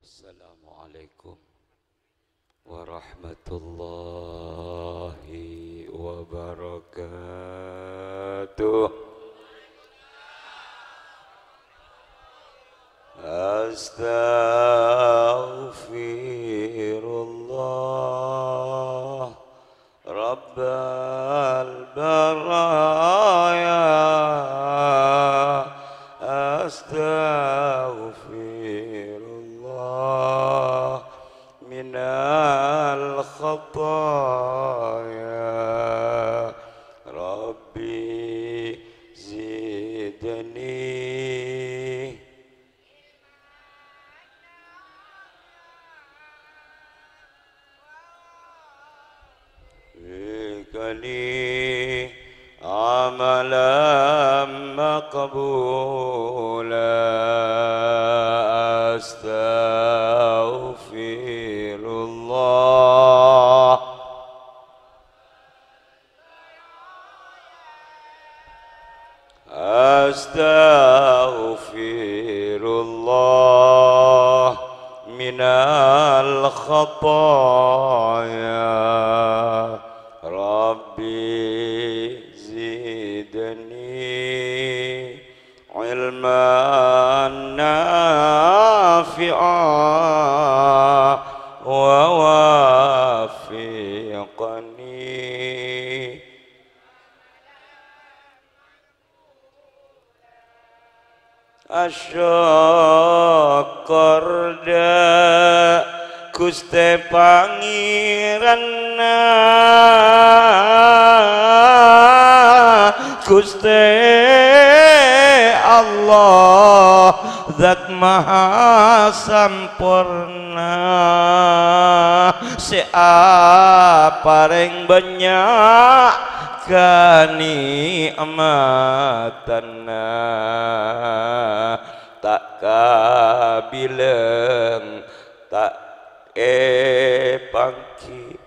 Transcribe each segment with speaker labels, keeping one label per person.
Speaker 1: Assalamualaikum warahmatullahi wabarakatuh. Astaghfirullah Rabbal baraya. Astaghfirullah minal khataya. Rabbi zidni bikali amalan maqbula. Astaghfirullah Astaghfirullah minal khataya. Rabbi zidni ilman nafi'a wa wafiqni asyakarda Guste Pangeranna Guste Allah Zat Maha Sampurna Seaparing banyak kenikmatanna tak kabileng tak pangki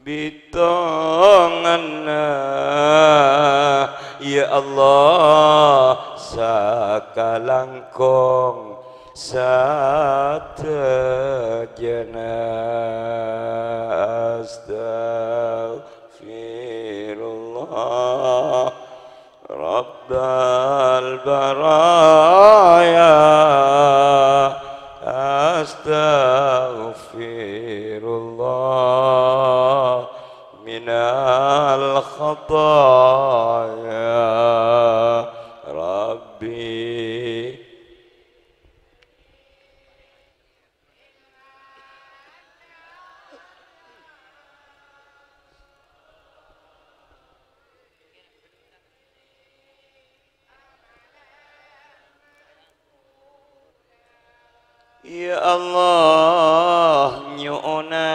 Speaker 1: bitonganna. Ya Allah sakalangkong satejana. Astaghfirullah Rabbal baraya. Astaghfirullah minal khataya. Rabbi Ya Allah nyu'na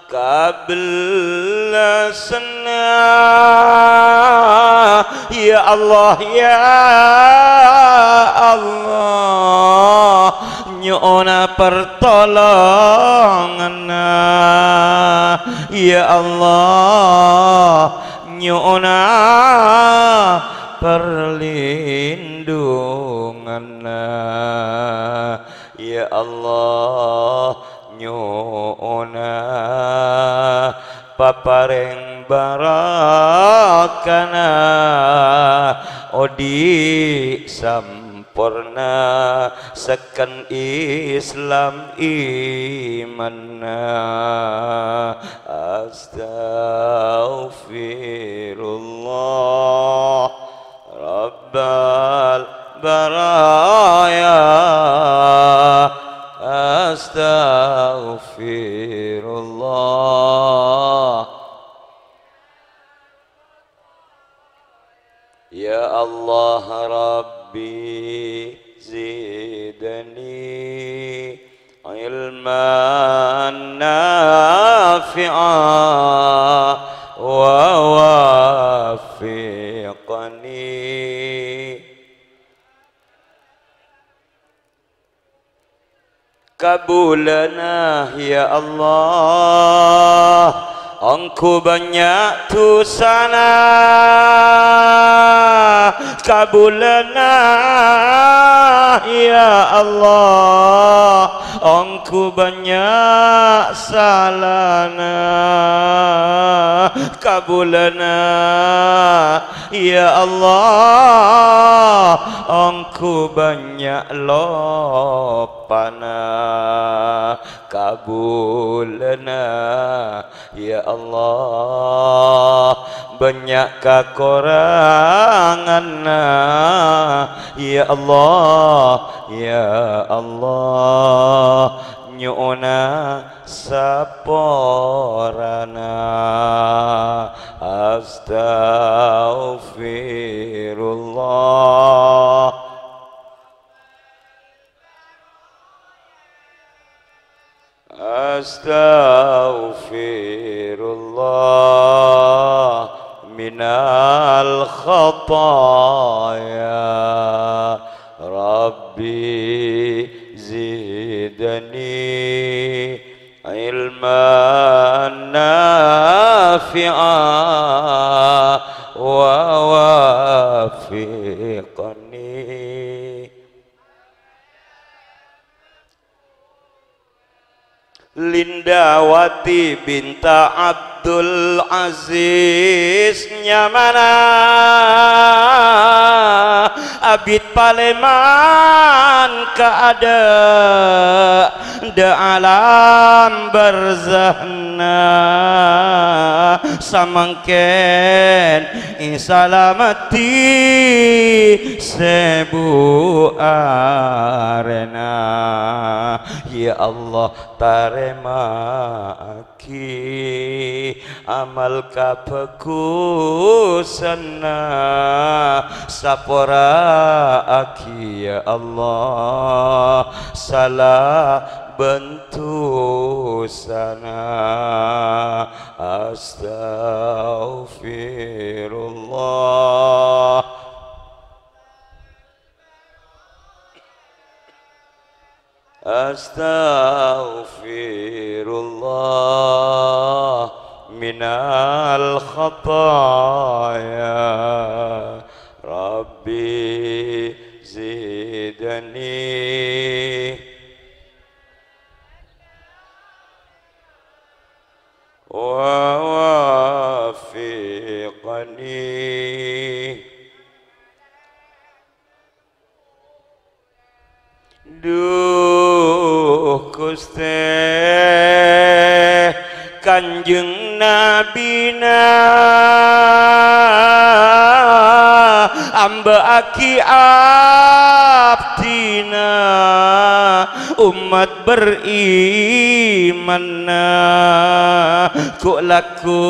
Speaker 1: kablasana. Ya Allah ya Allah nyu'na pertolonganna. Ya Allah nyu'na perlindunganna. Ya Allah nyu'na papareng barakana odi sampurna seken Islam imanna. Astaghfirullah Rabbal baraya. Astaghfirullah Ya Allah Rabbi zidni ilman nafi'a wa wafiqni kabulana. Ya Allah Engkau banyak tusana kabulana. Ya Allah Aku banyak salahna, kabulana ya Allah. Aku banyak lopana, kabulana ya Allah. Banyak kekuranganna ya Allah, ya Allah. Nyu'na saporana, astaghfirullah, astaghfirullah minal khataya. Rabbi zidni ilman nafi'a wa wafiqni Lindawati binta Abdul Aziz nyamana abid Paleman keada de alam barzahna samangken isalamati sebu arena. Ya Allah tarema aki amal kapekusana sapora aki ya Allah salah bentuk sana. Astaghfirullah, astaghfirullah minal khataya. Rabbi zidni wa wafiqni. Duh Gusti Kanjeng Nabina amba aki abdina umat berimana ku laku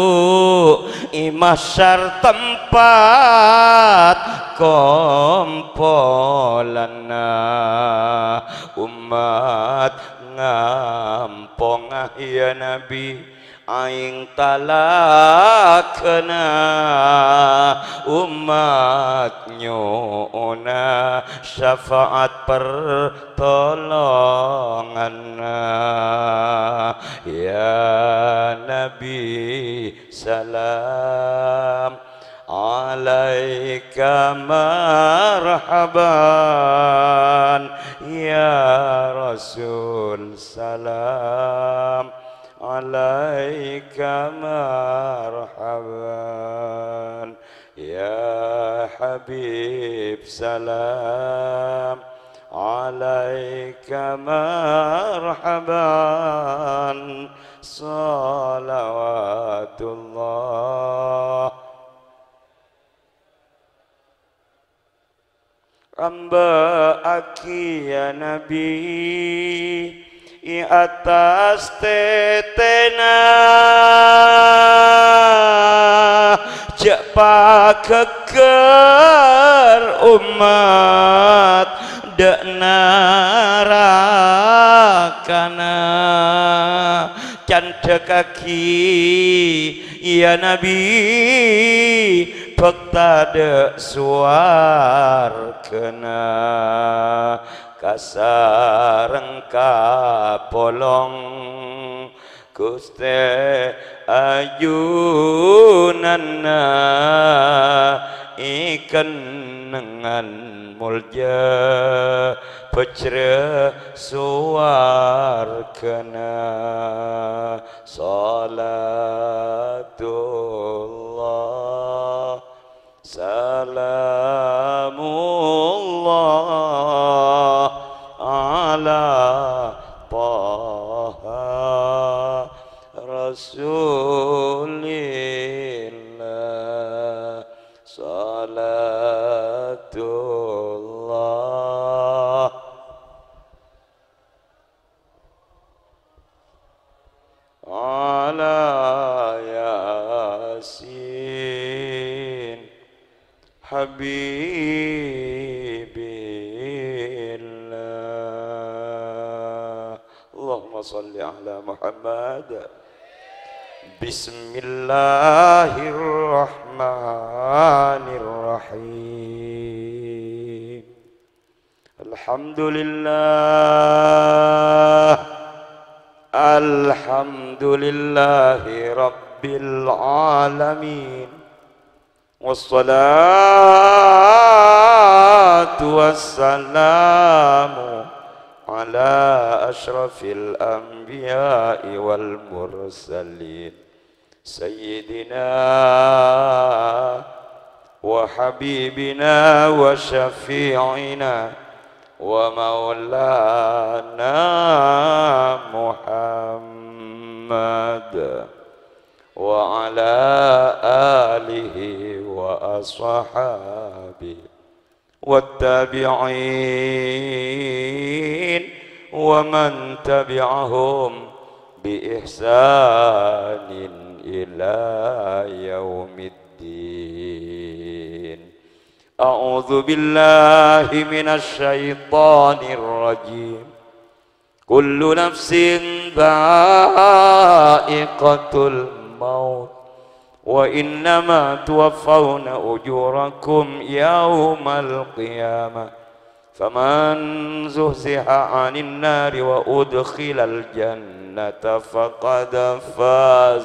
Speaker 1: imasyar tempat kompolana umat ngampong ya Nabi aing talakna umat nyona syafaat pertolonganna. Ya Nabi salam alaika marhaban, ya Rasul salam alaika marhaban, ya Habib salam alaika marhaban, salawatullah. Amba aki ya Nabi i atas tetena jak pakeker umat dak narakana canda kaki ya Nabi fakta de suar kena kasareng kapolong Guste ayunanna ikan dengan mulja pecre suar kena salatullah salamullah ala taha rasulillah salatullah ala yasin habibillah Allahumma salli ala Muhammad. Bismillahirrahmanirrahim. Alhamdulillah, alhamdulillahi rabbil alamin. Wassalatu wassalamu ala ashrafil anbiya'i wal mursalin sayyidina wa habibina wa syafi'ina wa maulana Muhammad wa ala alihi wa ashabihi wattabi'in wa man tabi'ahum bi ihsanin ila yaumiddin. A'udzu billahi minasy syaithanir rajim. Kullu nafsin dha'iqatul maut wa innama tuwaffawna ujurakum yawmal qiyamah faman zuhziha 'anil nari wa udkhilal jannata faqad faz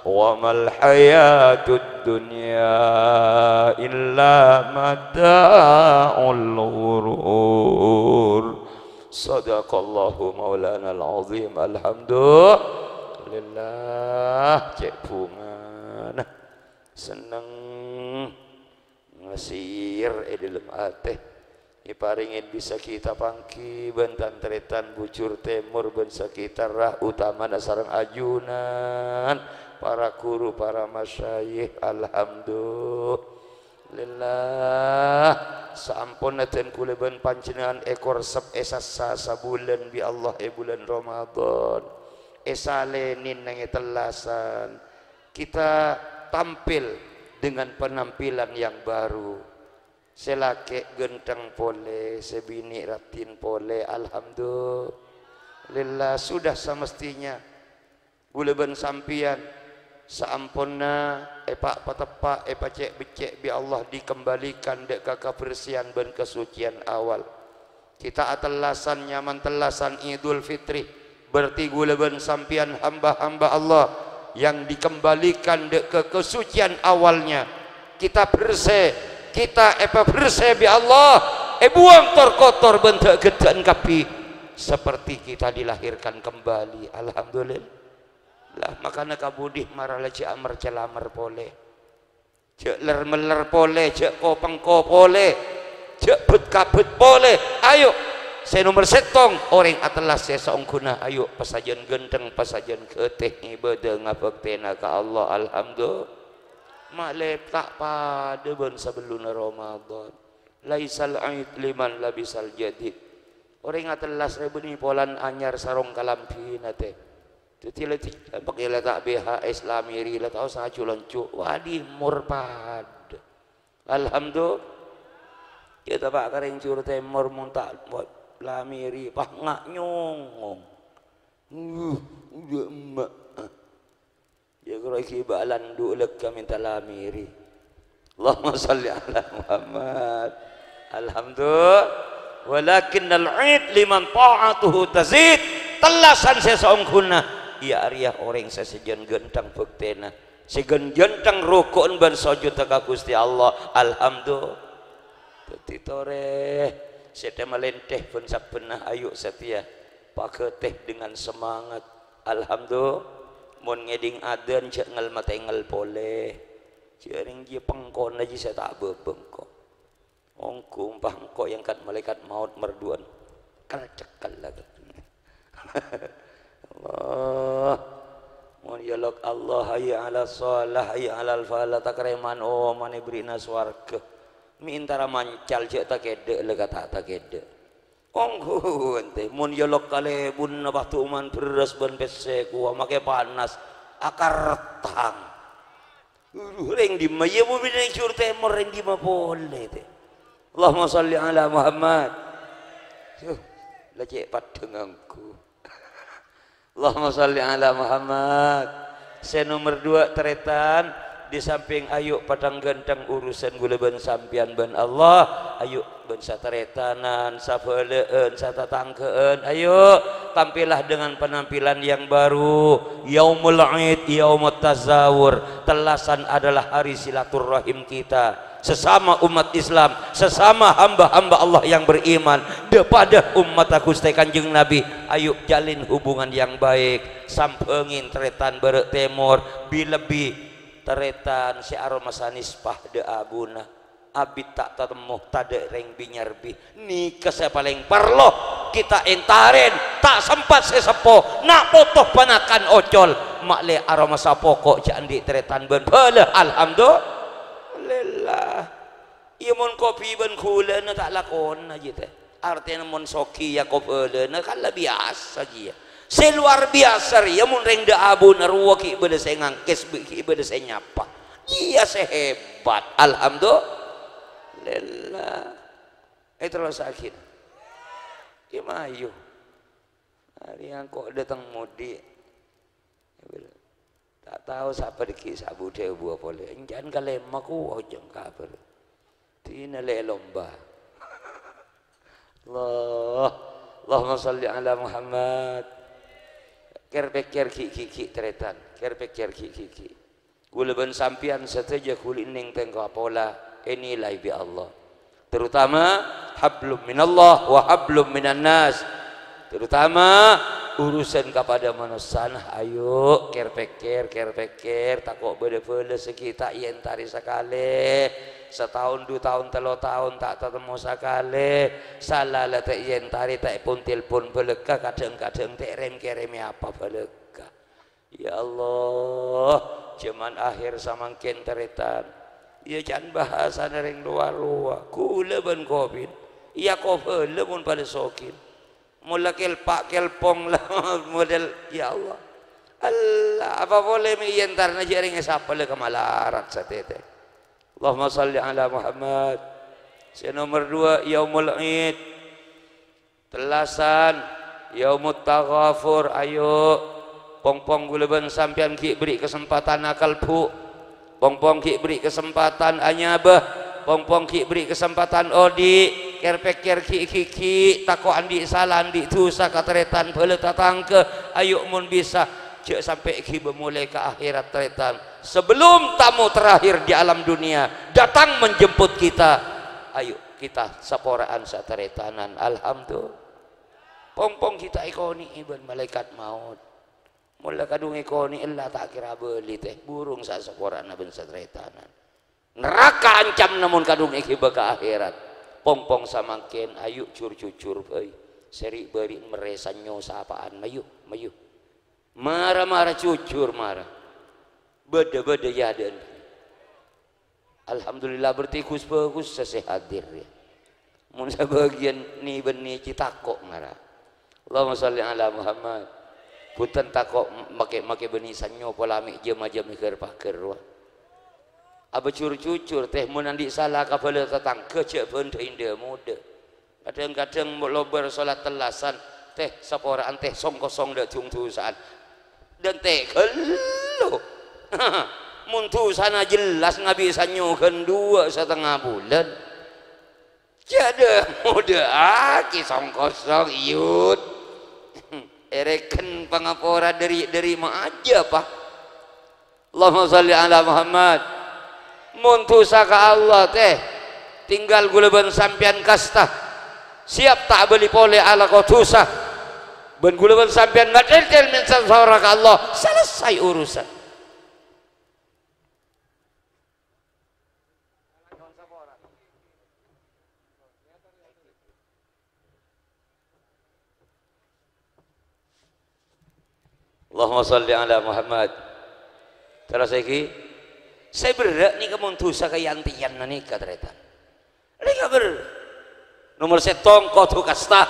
Speaker 1: wa mal hayatud dunya illa mata'ul ghurur. Sadaqallahu maulana al-azim. Alhamdulillah. Cek bunga seneng ngasir dalam hati iparingin bisa kita pangki bentan teretan bucur temur bensa kita rah utama dasarang ajunan para guru para masyayikh. Alhamdulillah sampun naten kuleban panjenengan ekor sep esasa sabulan bi Allah bulan Ramadan esalenin nang telasan kita tampil dengan penampilan yang baru. Selake genteng pole, sebini ratin pole. Alhamdulillah sudah semestinya guleban sampian saamponna epak patepak epak cek becek bi Allah dikembalikan dek kebersihan dan kesucian awal. Kita atelasan nyaman telasan Idul Fitri berarti guleban sampian hamba-hamba Allah yang dikembalikan ke kesucian awalnya. Kita bersih, kita bersih bi Allah buang kotor bentuk gedan kapi seperti kita dilahirkan kembali. Alhamdulillah. Makanya kabudih marah leci amar celamar pole cek ler meler pole cek kopeng pole cek bet kabet pole. Ayo saya nomor setong orang atelas saya seongkuna. Ayo pasajan genteng pasajan keteh ibadah ngabektena ka Allah. Alhamdulillah. Maklep tak pada ben sebelum Ramadan. Laisal aid liman labisal jadid. Orang atelas rebeni polan anyar sarong kalampina teh. Teti pakai letak BHS lamiri letak usah culoncuk. Wadi murpad. Alhamdulillah. Kita pak kering cur temur muntak buat lamiri pah ngak nyong udah emak ya kalau kibalan dulek kami minta lamiri. Allahumma salli ala Muhammad. Alhamdulillah. Walakinnal 'id liman ta'atuhu tazid. Telasan sesaungkuna ia arya orang sesejan gentang bektena Segen jenteng rukun ben sujud ka Gusti Allah. Alhamdulillah. Teti toreh sete melenteh pun sabenah ayo setia paketeh dengan semangat. Alhamdulillah. Mun ngeding aden cek ngel mate ngel poleh. Jering dia pengkon aja saya tak bebengkok. Ongku umpah engkau yang kat malaikat maut merduan. Kal cekal lagi. Allah. Mun yalak Allah hayya ala shalah hayya ala falah takreman oh mane brina swarga. Mi intara mancal cek tak kede lega tak kede. Ongku ente mun yalak kale bun batu man beras ban pese ku make panas akar retang. Ring di maya bu bina curte mor ring di ma boleh teh. Allahumma salli ala Muhammad. Lagi padengangku. Allahumma salli ala Muhammad. Saya nomor 2 teretan di samping ayo padang ganteng urusan gula ben sampian ben Allah. Ayo ben sateretanan, sapeuleueun, satatangkeun. Ayo tampillah dengan penampilan yang baru. Yaumul Id, yaumut tazawur. Telasan adalah hari silaturahim kita. Sesama umat Islam, sesama hamba-hamba Allah yang beriman kepada umat Gusti Kanjeng Nabi, ayo jalin hubungan yang baik. Sampengin teretan berek temor bilebi teretan si aroma sanis pahde abuna abit tak temuh tade reng binyarbi nikah saya paling perlu kita entaren tak sempat sesepo nak potoh panakan ocol makle aroma sapokok jandi teretan ben bala alhamdulillah. Iya mon kopi ben kula na tak lakon aja teh. Artinya mon soki ya kopi na kan lah biasa aja. Seluar biasa ya mun reng da abu narwa ki beda saya ngangkes ki beda saya nyapa. Iya sehebat alhamdulillah. Itulah sakit. Dia mayu. Hari yang kok datang mudik. Tak tahu siapa deki sabu dia buah boleh. Jangan kalem aku ojeng kabar. Tina le lomba. Allahumma salli ala Muhammad. Kerpekir ki teretan. Kerpekir ki. Kula ben sampian sateja kulining tengko apola inilah bi Allah. Terutama hablum minallah wa hablum minan nas. Terutama urusan kepada manusia. Ayo kerpekir takut beda-beda sekitar yen tari sekali setahun 2 tahun 3 tahun tak ketemu sekali salah lah tak yen tari tak pun telepon belega kadang-kadang tak rem apa belega. Ya Allah cuman akhir samangkin teretan ya jangan bahasa ring luar-luar kula ben covid iya covid pun pada sokin mula kelpak kelpong lah model ya Allah apa boleh miyentar na jaring siapa le kamalarat sa tete. Allahumma salli ala Muhammad. Saya nomor 2 yaumul Id. Telasan yaumut taghafur. Ayo pong-pong gula ben sampean ki beri kesempatan akal pu. Pong-pong ki beri kesempatan anyabah. Pong-pong ki beri kesempatan odi. Kerpekir ki tako andi salah andi tusa kateretan bele tatangke ayo mun bisa cek sampai ki bermulai ke akhirat teretan sebelum tamu terakhir di alam dunia datang menjemput kita ayo kita saporaan sateretanan alhamdulillah pong-pong kita ikoni iban malaikat maut mula kadung ikoni illa tak kira beli teh burung sa saporaan ben sateretanan neraka ancam namun kadung iki ke akhirat pong-pong samangkin ayo cur-cucur euy seri beri meresanyo sapaan mayu marah-marah cucur marah beda-beda ya dan alhamdulillah bertikus bagus sesehadir ya mun sabagian ni benih citakok marah Allahumma salli ala Muhammad punten takok make benih sanyo polamik jema-jema mikir paker wah aba cur-cucur teh mun andi salah kapala tetang kecek benda indah muda kadang-kadang lobar salat telasan teh saporaan teh song-kosong dak tungtusan dan teh kelo mun sana jelas ngabi sanyukeun 2,5 bulan jadi muda aki song-kosong iut ereken pangapora dari ma aja pak Allahumma salli ala Muhammad. Mun tusa ka Allah teh tinggal guleban sampian kasta siap tak beli pole ala kau tusa ben guleban sampian ngatel min sawara ka Allah selesai urusan. Allahumma salli ala Muhammad. Terus lagi saya berak nih kamu tusa kaya antian nih katreta. Mereka nomor setong kau tu kasta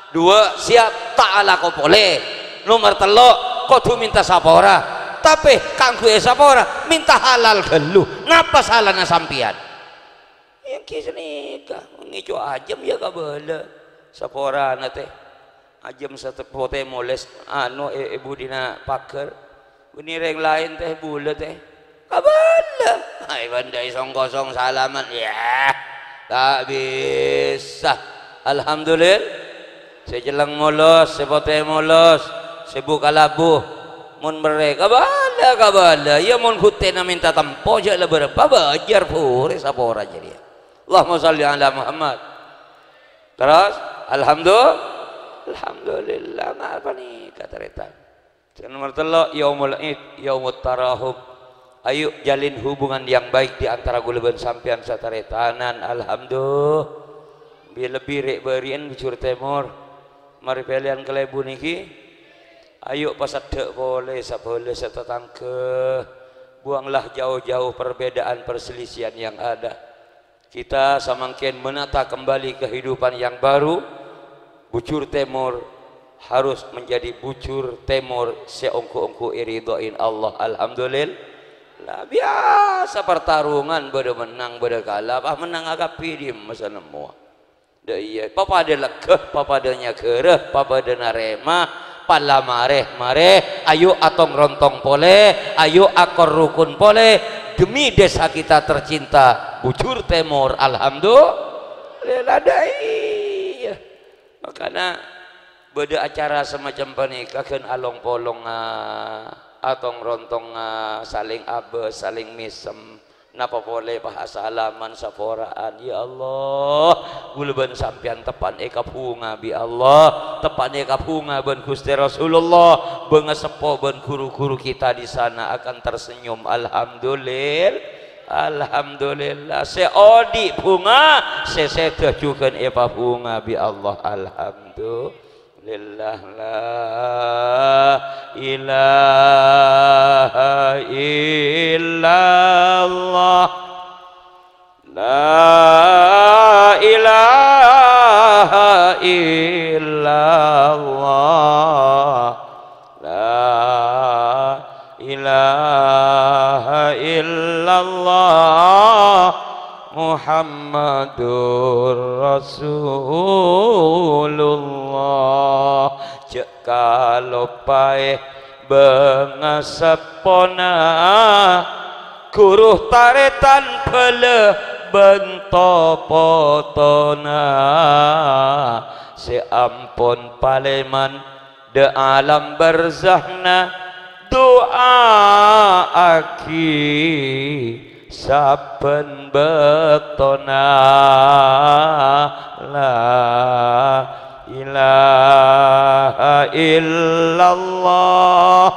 Speaker 1: dua siap ta'ala kau boleh nomor telok kau tu minta sapora tapi kangku sapora minta halal gelu napa salahnya sampian yang kisah nikah ngicu ajem ya kabala sapora nate ajem setepote moles anu ibu dina paker benireng lain teh bulat teh kabala hai bandai song-kosong salaman ya tak bisa. Alhamdulillah saya jelang molos sepote molos sebuka labuh mun mereka kabala ya mun hutena minta tempo je le berapa bajar pure sapora jadi Allahumma salli ala Muhammad. Terus alhamdulillah ngapa nih kata retan nomor telok yaumul id yaumut tarahub. Ayo jalin hubungan yang baik di antara guleban sampian sataretanan. Alhamdulillah bila birek berian bicur temor mari pelian kelebu niki ayo pasadek boleh sapole setetangke buanglah jauh-jauh perbedaan perselisihan yang ada kita samangkin menata kembali kehidupan yang baru. Bucur temor harus menjadi bucur temor seongku-ongku iridoin Allah. Alhamdulillah lah biasa pertarungan beda menang beda kalah menang agak pidim masa nemu dah iya papa ada lekeh papa adanya kereh papa ada narema pala mareh ayo atong rontong pole ayo akor rukun pole demi desa kita tercinta Bucur Temur. Alhamdulillah dah iya makanya beda acara semacam pernikahan along polong atong rontong saling abe saling misem napa boleh bahasa halaman saporaan ya Allah gulban sampian tepan eka bunga bi Allah tepan eka bunga ben Gusti Rasulullah bengesepo ben guru-guru kita di sana akan tersenyum. Alhamdulillah seodi bunga seseteh juga eka bunga bi Allah. Alhamdulillah la ilaha illallah la ilaha illallah la ilaha illallah Muhammadur Rasulullah. Cek kalau pae bengasepona kuruh taretan pele bentopotona seampun paleman de alam barzahna doa aki saben betona la ilaha illallah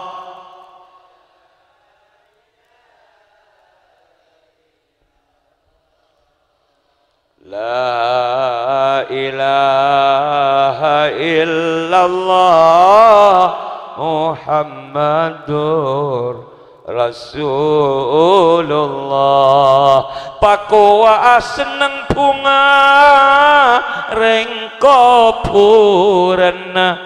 Speaker 1: la ilaha illallah Muhammadur Rasulullah. Pakwa seneng bunga rengko purana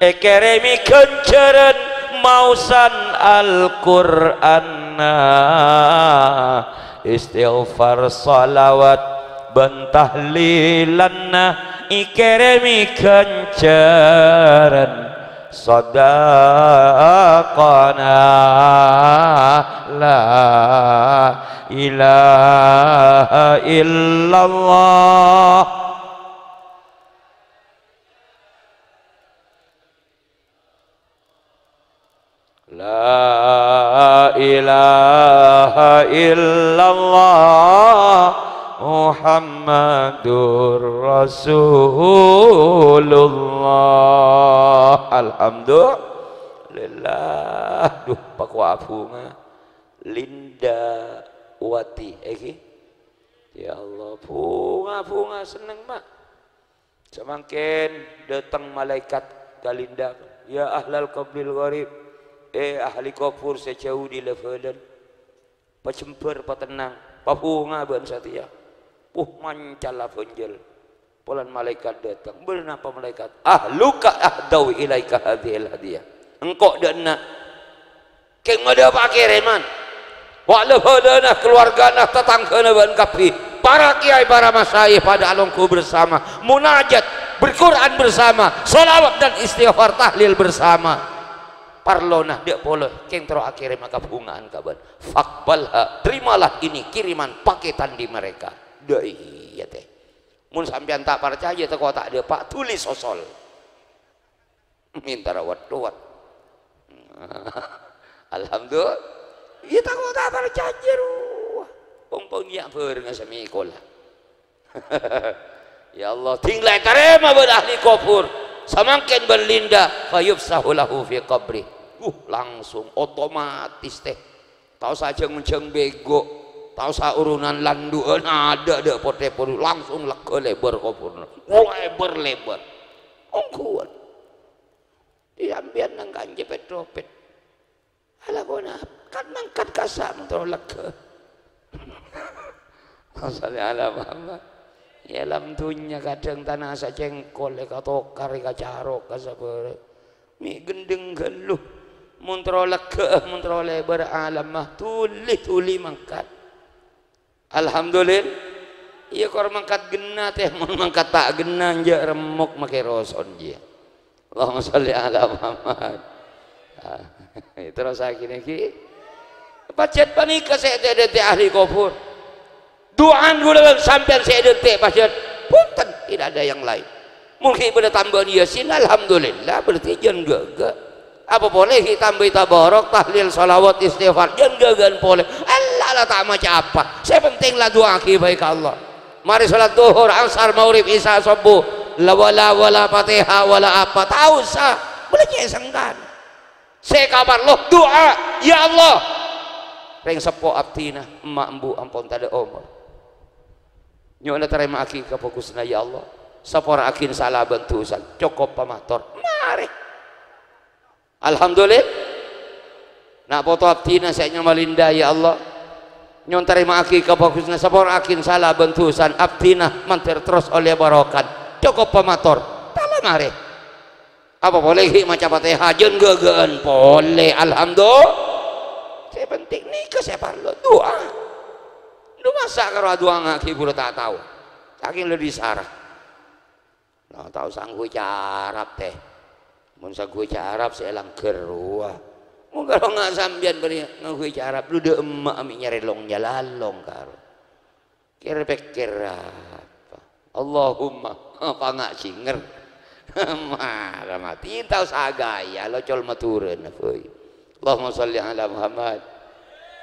Speaker 1: ekeremi kenceren mausan Al-Qur'an istighfar salawat bentahlilanna ikeremi kenceren sadaqana la ilaha illallah la ilaha Rasulullah. Alhamdulillah. Duh pak wapunga Linda Wati ya Allah bunga seneng mak semakin datang malaikat Galinda ya ahlal qabril gharib ahli kubur sejauh di levelan pacemper patenang pabunga ban satia mancala penjel polan malaikat datang bernapa malaikat ahluka ahdau ilaika hadhil hadiah engkau dana keng ada pakai reman wa'alahadana keluargana tetanggana ban kapi para kiai para masyayikh pada alongku bersama munajat berquran bersama salawat dan istighfar tahlil bersama parlona dia polo keng tero akhirnya maka bungaan kaban fakbalha terimalah ini kiriman paketan di mereka dai ya teh mun sampean tak percaya teh tak ada pak tulis sosol minta rawat alhamdulillah iya takut tak percaya pengpengiak berenang semikola ya Allah tinggal terima berahli kubur semakin berlinda fayub sahulahu fi qabri langsung otomatis teh tahu saja ngejeng bego tahu sa urunan landuan ada pote-pote langsung lega lebar kubur lebar ongkuan diambian nang kanje petropet ala bona kan mangkat kasam terus lega Masalih ala Muhammad ya lam dunya kadang tanah asa cengkol ka tokar ka carok ka sabar mi gendeng geluh mun tro lega mun tro lebar alam mah tuli mangkat alhamdulillah iya kor mangkat genah teh mun mangkat tak genah je remuk make roson je Allahumma sholli ala Muhammad terus akhirnya ki pacet panika saya detik ahli kubur doaan gula sampean saya detik pacet punten tidak ada yang lain mungkin pada tambahan yasin alhamdulillah berarti jangan gagal apa boleh kita tambah tabarok tahlil salawat istighfar jangan gagal boleh Allah tak macam apa saya pentinglah doa baik Allah mari salat duhur asar maghrib isya subuh la wala fatihah wala apa tahu sah boleh nyesengkan saya kabar loh doa ya Allah reng sepo abtina emak embu ampun tada omor nyona terima aki ka fokusna ya Allah sapora akin salah bentusan cukup pamator mari alhamdulillah nak foto abtina saya nyamalinda ya Allah nyon terima aki ka fokusna sapora akin salah bentusan abtina mantir terus oleh barokan cukup pamator tala mari apa boleh macam fatihah jeung gegeun boleh alhamdulillah saya penting nikah saya parlo doa lu masa kalau doa ngaki bulu tak tahu saking lu disarah nah tahu sanggup carap teh mun sanggup carap saya langker wah mun kalau nggak sambian beri nganggup carap lu de emak ami nyarelong jalalong karo kira-kira apa Allahumma apa nggak singer marah mati tahu sagaya lo col matureun euy Allahumma sholli ala Muhammad.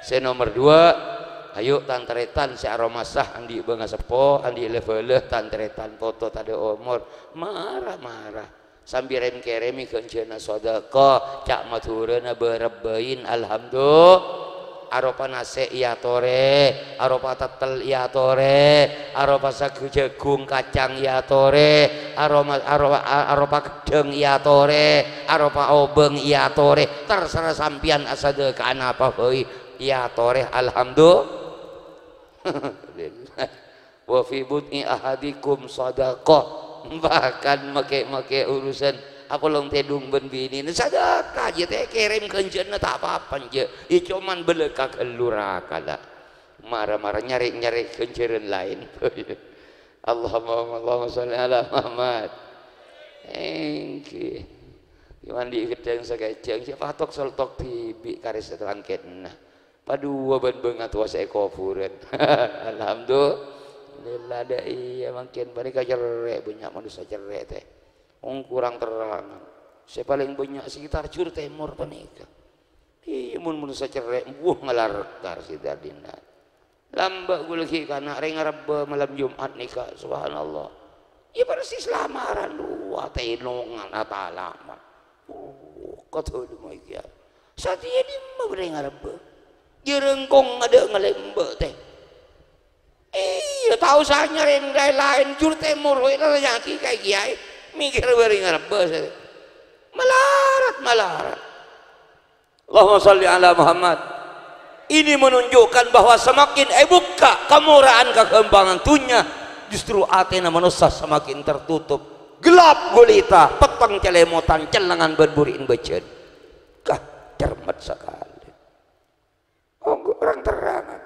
Speaker 1: Saya nomor 2 ayo tantretan si aromasah andi bangga sepo andi leveleh tantretan foto tadi umur marah sambil rem keremi kencana sodako cak maturana berebain alhamdulillah aropa nase iya tore aropa tetel iya tore aropa sagu jagung kacang iya tore aropa gedeng iya tore aropa obeng iya tore terserah sampian asade kana apa hoi iya tore alhamdulillah wa fi budni ahadikum sadaqah bahkan make urusan apa long tedung ben bini sadaqah je teh kirim kenceuna tak apa-apa je ieu cuman beleka keluraka lah marah-marah nyari kencereun lain Allahumma sholli ala Muhammad engke gimana di gedeng sageceng siapa tok soltok tibi karis terangketna padua ben beungat wa saekufureun alhamdulillah da iya makin bari ka cerek banyak manusia cerek teh kurang terangan saya paling banyak sekitar jur timur panika iya mun manusia cerek ngalarkar si dadina lambak gue lagi karena reng Rabb malam Jumat nikah subhanallah ya persis lamaran dua tenongan atalaman kata lu ya satya di memberi ngarebe jerengkong ada ngelembe teh iya tahu sanya rendai lain jur temur itu nyaki kayak kiai mikir beri ngarebe melarat Allahumma salli ala Muhammad. Ini menunjukkan bahwa semakin buka kemurahan kekembangan dunia, justru atena manusia semakin tertutup, gelap gulita, petang celemotan, celengan berburin becen. Kah cermat sekali. Orang terangan.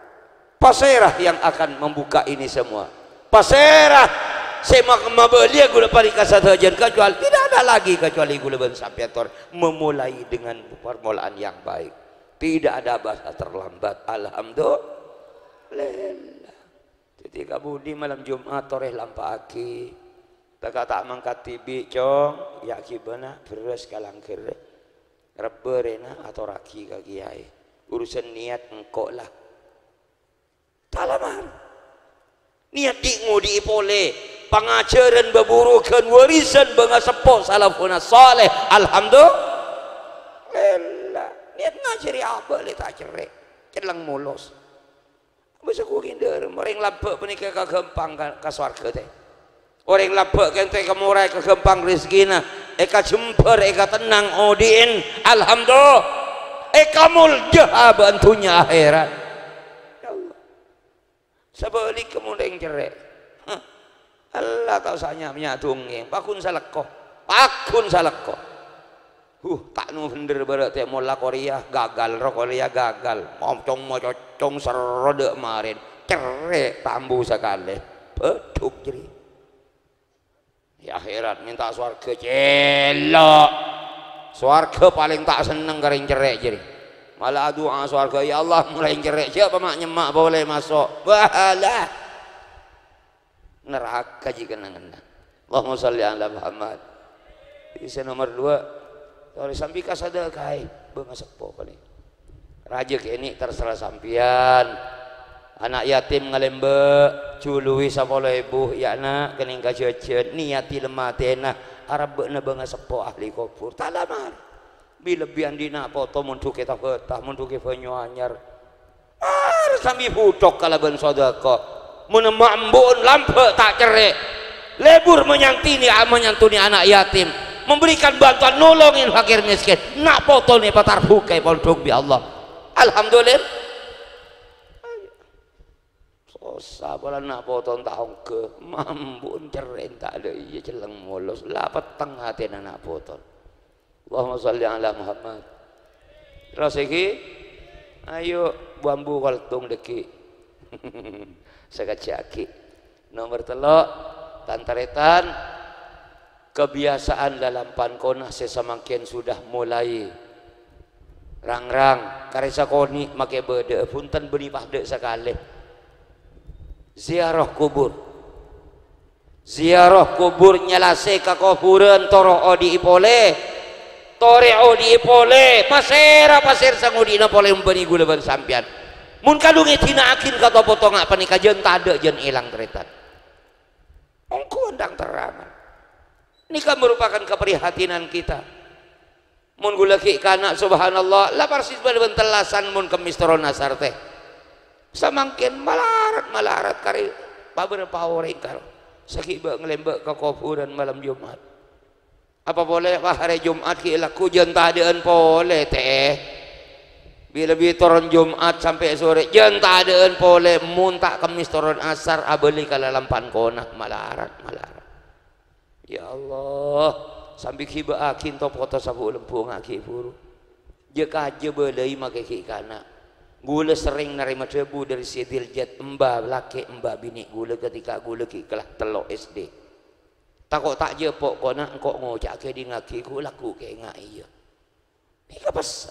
Speaker 1: Paserah yang akan membuka ini semua. Paserah semak mabelia gula parika satajan kecuali tidak ada lagi kecuali gula ben sampiator memulai dengan permulaan yang baik. Tidak ada bahasa terlambat. Alhamdulillah. Ketika budi malam Jumat toreh lampaki tak mangkat tibi cong ya kibana beres kalangkir reberena atau raki ka kiai urusan niat engkau lah talamar niat diingudi ipole pangajaran beburukan warisan bangga sepo salafuna saleh alhamdulillah niat ngajari apa le tak cerai celang mulos bisa kukinder orang labak penikah kagempang ka swarga teh orang labak kente kemurai kagempang rezekina eka jember eka tenang odin alhamdulillah eka muljah bantunya akhirat ya Allah sebalik kemudian cerai Allah tahu sanya menyatungin pakun salakko tak nu bener berarti mola Korea gagal ro Korea gagal mocong serode kemarin cerek tambu sekali beduk jadi ya akhirat minta swarga celok swarga paling tak seneng kering cerek jadi malah doa swarga ya Allah mulai cerek siapa mak nyemak boleh masuk bahalah neraka jika nangena Allahumma sholli ala Muhammad. Isi nomor 2 kalau sampai kasada kai beunga sepo paling raja ini terserah sampian anak yatim ngalembe cului 10.000 ya na kening kajejeun niati lemah tena arabeuna beunga sepo ahli kubur talamar bilebihan dina foto mun tu kita betah mun tu kieu anyar sambil budok kalaban sedekah mun mambun lampe tak cerek lebur menyantuni anak yatim memberikan bantuan nolongin fakir miskin nak foto nih patar bukai pondok bi Allah alhamdulillah susah bola nak foto tahun ke mambun ceren tak ada iya celeng mulos lah peteng hati nak foto Allahumma sholli ala Muhammad terus iki ayo bambu kaltung deki sekacaki nomor 3 tantaretan kebiasaan dalam pankona sesamakin sudah mulai rang-rang karesa koni make bede punten benih pahde sekali ziarah kubur nyelase ka kuburan toro odi ipole tore odi ipole pasir sangudina pole benih gula ban sampian mun kalunge tinaakin ka potong apa nih kajen tade jen ilang teretan engko ndang terangan ini kan merupakan keprihatinan kita mun gula ki kana subhanallah la persis bentelasan mun kemis toron asar teh samangkin malarat kari pabeureupa orang karo sakiba ngelembe ka kuburan malam Jumat apa boleh hari Jumat ki laku jeun tadeun pole teh bila toron Jumat sampai sore jeun tadeun pole mun tak kemis toron asar abeuli ka lalampan kona malarat ya Allah sambil kiba akin to foto sabu lempung aki buru je kaje beuleuy make ki kana gula sering narima debu dari sidil jet embah laki embah bini gula ketika gula ki kelah telo SD takok tak je pokona engko ngocake di ngaki ku laku ke ngai ieu ni kapas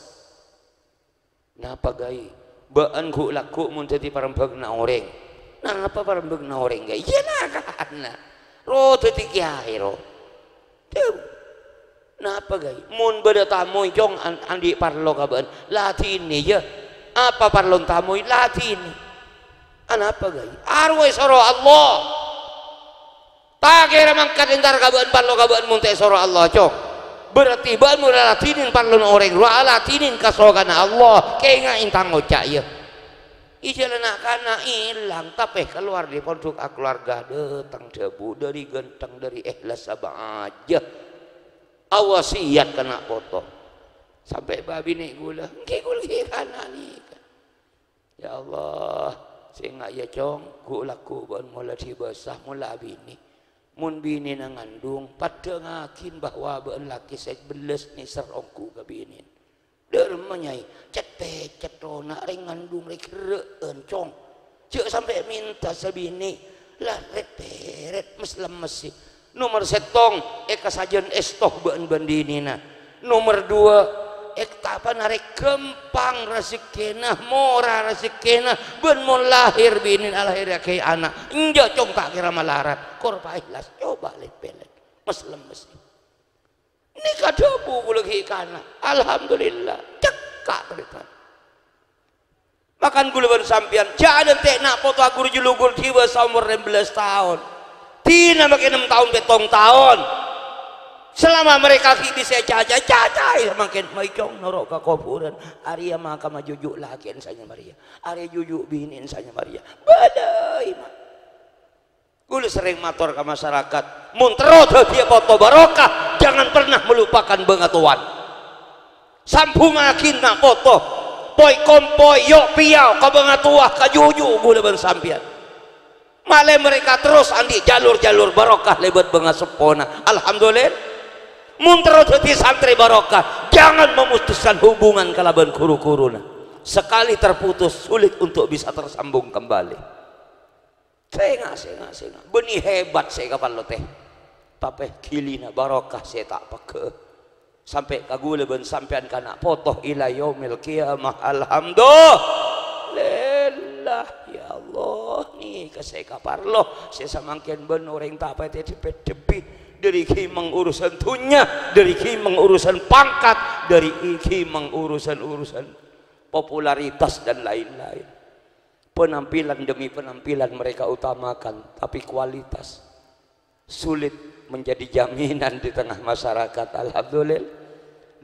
Speaker 1: napa gai baan ku laku mun tadi parembegna oreng napa parembegna oreng gai ieu na kana ro teu kiai ro teu napa gai mun beda tamu jong andi parlo kabeun latini ye apa parlon tamu latini anapa gai arwe soro Allah tak kira mangkat entar kabaan panlo kabaan munte soro Allah cok berarti ban mula latinin panlo orang ruah latinin kasokan Allah kaya nga intang ngocak ya ijalan kana hilang tapi keluar di pondok keluarga datang debu dari genteng dari ikhlas sabah aja awasiat kena foto sampai babi nih gula gula kana nih ya Allah sehingga ya cong gula kuban mula dibasah mula bini mun bini ngandung pada ngakin bahwa ben laki saya beles nih serongku ke bini dermanyai cetek cetona ring ngandung rek reun cong cek sampai minta sebini lah reperet meslam mesi nomor setong kasajan estoh ben bandinina nomor dua tapan arek kempang rezekina mora rezekina ben mau lahir binin alahir kayak anak enja cong tak kira malarat korpa ikhlas coba pelet meslam mesi ini kadobu kulagi kana alhamdulillah cekak beritan makan gula sampian jangan tek nak foto aku julugur tiba umur 16 tahun tina makin 6 tahun betong tahun selama mereka bisa caca makin maicong norok ke kuburan Arya maka majujuk laki insanya Maria Arya jujuk bini insanya Maria badai mah gula sering matur ke masyarakat munterot dia foto barokah jangan pernah melupakan bengatuan sampung akin nak foto poi kompoi yok piau ke bengatuah ke jujuk gula bersampian malah mereka terus andi jalur-jalur barokah lebat bengasepona alhamdulillah munterot hati santri barokah jangan memutuskan hubungan kalaban kuru-kuruna sekali terputus sulit untuk bisa tersambung kembali saya benih hebat saya kapan lo teh tapi kilina barokah saya tak pakai sampai kagule ben sampean kana foto ila yaumil qiyamah alhamdulillah ya Allah nih kasih kapar lo saya samangkian ben orang tak apa depi dari kimang urusan tunya dari kimang urusan pangkat dari kimang urusan popularitas dan lain-lain penampilan demi penampilan mereka utamakan tapi kualitas sulit menjadi jaminan di tengah masyarakat alhamdulillah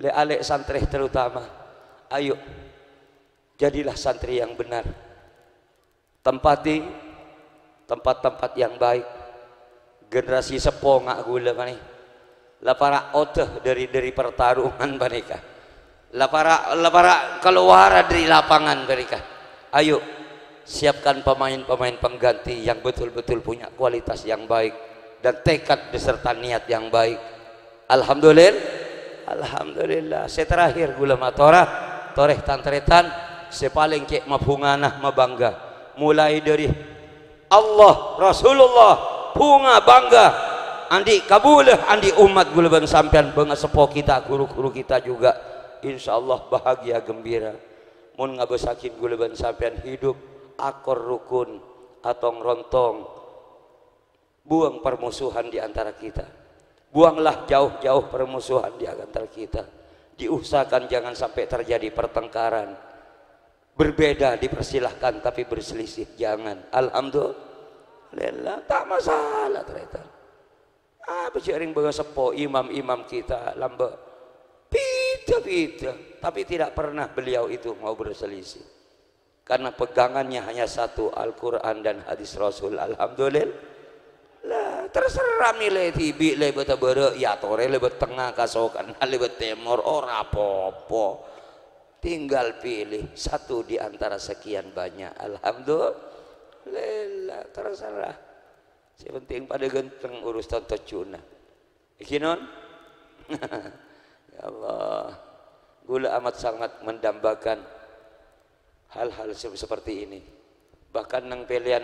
Speaker 1: le alek santri terutama ayo jadilah santri yang benar tempati tempat-tempat yang baik generasi sepo ngak gula nih lah para oteh dari pertarungan mereka lah para keluar dari lapangan mereka ayo siapkan pemain-pemain pengganti yang betul-betul punya kualitas yang baik dan tekad beserta niat yang baik alhamdulillah saya terakhir gula matora toreh tantretan saya paling kek mabunganah mabangga mulai dari Allah Rasulullah bunga bangga andi kabulah andi umat gulaban sampean bangga sepo kita guru-guru kita juga insyaallah bahagia gembira mun ngabesakin gulaban sampean hidup akor rukun atong rontong buang permusuhan di antara kita buanglah jauh-jauh permusuhan di antara kita diusahakan jangan sampai terjadi pertengkaran berbeda dipersilahkan tapi berselisih jangan alhamdulillah tak masalah ternyata apa jaring bangga sepo imam-imam kita lamba pita tapi tidak pernah beliau itu mau berselisih karena pegangannya hanya satu Al-Quran dan hadis Rasul alhamdulillah lah terserah milih tibi lebet bere ya tore lebet tengah kasokan lebet timur ora popo tinggal pilih satu di antara sekian banyak alhamdulillah terserah yang penting pada genteng urus tonton cuna ikinon ya Allah gula amat sangat mendambakan hal-hal seperti ini bahkan nang pilihan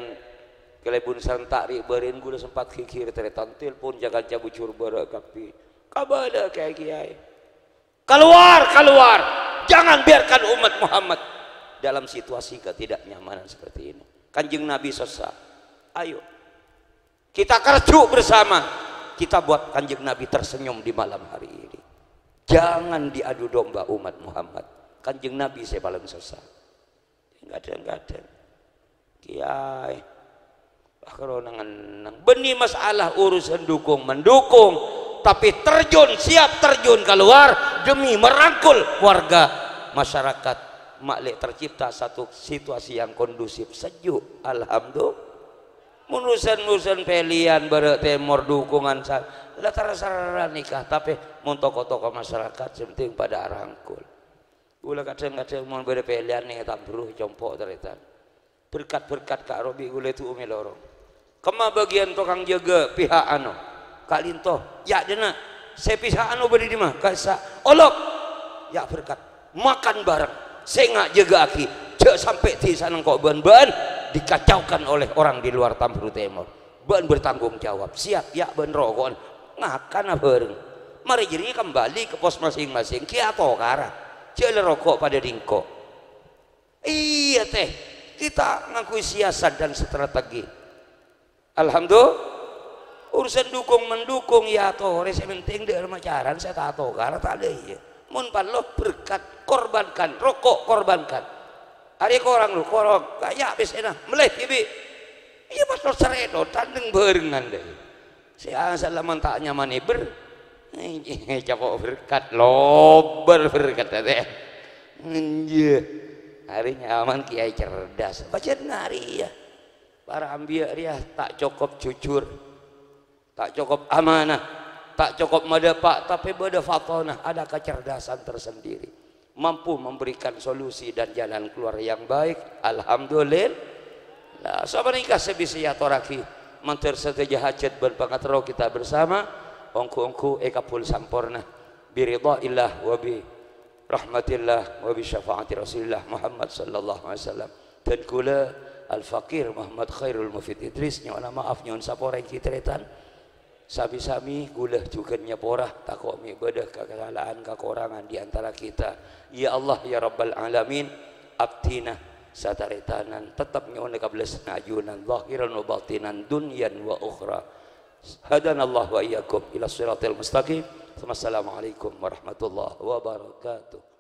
Speaker 1: kelebun serentak riberin gula sempat kikir teretan telepon jaga cabucur berakapi kabada kayak kiai keluar jangan biarkan umat Muhammad dalam situasi ketidaknyamanan seperti ini Kanjeng Nabi sesat ayo kita kerjuk bersama kita buat Kanjeng Nabi tersenyum di malam hari ini jangan diadu domba umat Muhammad Kanjeng Nabi saya paling sesat nggak ada kiai Benih masalah urusan dukung mendukung, tapi terjun, siap terjun keluar demi merangkul warga masyarakat. Maklik tercipta satu situasi yang kondusif, sejuk, alhamdulillah. Urusan pilihan baru temor dukungan latar nikah, tapi mun tokoh-tokoh masyarakat penting pada rangkul. Ulah kadang-kadang mun beda pilihan nih tak beruh compok teritan. Berkat-berkat Kak Robi gule tu umi lorong. Kema bagian tukang jaga pihak anu. Kak Linto, ya dena. Saya pihak anu beri di mah. Kasa olok. Ya berkat. Makan bareng. Saya ngak jaga aki. Cek sampai di sana kok ban-ban dikacaukan oleh orang di luar Tamburu Timur. Ban bertanggung jawab. Siap ya ban rokok. Ngakan bareng. Mari jadi kembali ke pos masing-masing. Kia tokara. Cek rokok pada ringko. Iya teh. Kita ngakui siasat dan strategi. Alhamdulillah. Urusan dukung mendukung ya toh. Saya penting dalam ajaran saya tak tahu karena tak ada ya. Mun panloh berkat korbankan rokok korbankan. Hari korang lu korong kayak besena meleh ibi. Iya pas lo seredo tandeng barengan deh. Saya asal laman tak nyaman iber. Capok berkat lober berkat deh. Iya. Hari nyaman kiai cerdas. Baca nari ya. Para ambiya dia tak cukup jujur, tak cukup amanah, tak cukup madapak, tapi beda fatona, ada kecerdasan tersendiri, mampu memberikan solusi dan jalan keluar yang baik. Alhamdulillah. Sahabat nikah sebisa ya toraki mantir seteja hajat berpangatro kita bersama ongku ekapul sampurna biridha illah wa bi rahmatillah wa bi syafaati rasulillah Muhammad sallallahu alaihi wasallam. Dan kula Al-Fakir Muhammad Khairul Mufid Idris nyawa maaf nyawa sapora yang kitretan sami-sami gulah juga nyaporah takut mi bedah kekalahan kekurangan di antara kita. Ya Allah ya Rabbal Alamin abtina sataretanan tetap nyawa kablas najunan zahiran wa batinan dunyan wa ukhra. Hadanallahu wa iyyakum ila siratal mustaqim. Wassalamualaikum warahmatullahi wabarakatuh.